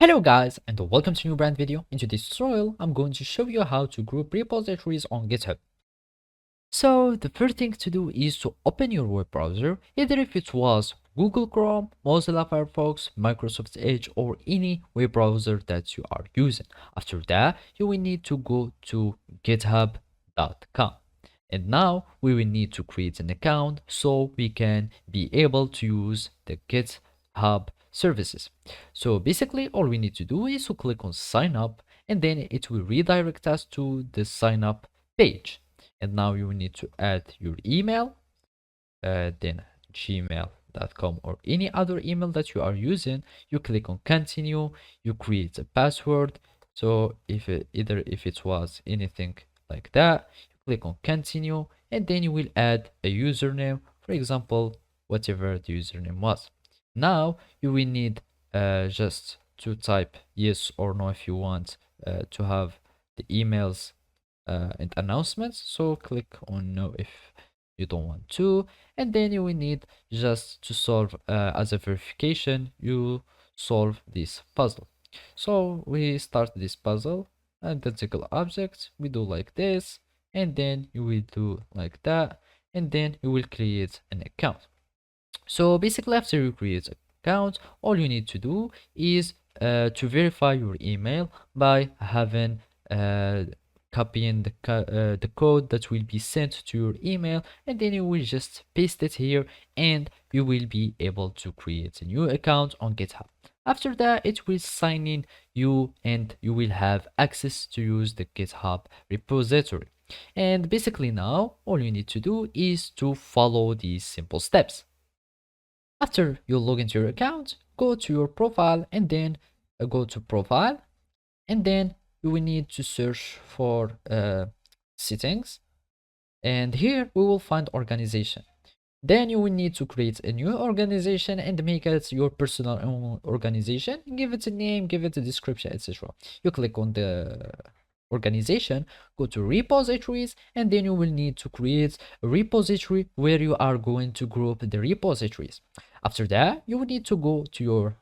Hello guys and welcome to a new brand video. In today's tutorial, I'm going to show you how to group repositories on GitHub. So the first thing to do is to open your web browser, either if it was Google Chrome, Mozilla Firefox, Microsoft Edge or any web browser that you are using. After that, you will need to go to github.com. And now we will need to create an account so we can be able to use the GitHub services. So basically all we need to do is to click on sign up and then it will redirect us to the sign up page. And now you will need to add your email, then gmail.com or any other email that you are using. You click on continue, you create a password. So if it was anything like that, you click on continue and then you will add a username, for example, whatever the username was. Now you will need just to type yes or no if you want to have the emails and announcements. So click on no if you don't want to, and then you will need just to solve as a verification, you solve this puzzle. So we start this puzzle and identical object, we do like this, and then you will do like that, and then you will create an account. So basically after you create an account, all you need to do is to verify your email by having copying the code that will be sent to your email, and then you will just paste it here and you will be able to create a new account on GitHub. After that, it will sign in you and you will have access to use the GitHub repository. And basically now all you need to do is to follow these simple steps. After you log into your account, go to your profile and then go to profile, and then you will need to search for settings, and here we will find organization. Then you will need to create a new organization and make it your personal organization. Give it a name, give it a description, etc. You click on the organization, go to repositories, and then you will need to create a repository where you are going to group the repositories. After that, you will need to go to your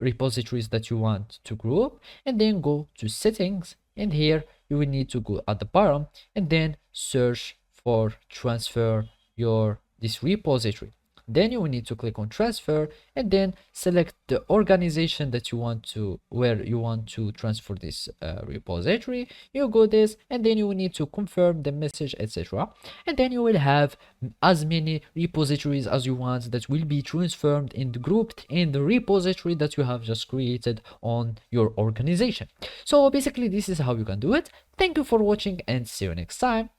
repositories that you want to group and then go to settings, and here you will need to go at the bottom and then search for transfer this repository. Then you will need to click on transfer and then select the organization that you want to, where you want to transfer this repository. You go this and then you will need to confirm the message, etc. And then you will have as many repositories as you want that will be transferred and grouped in the repository that you have just created on your organization. So basically this is how you can do it. Thank you for watching and see you next time.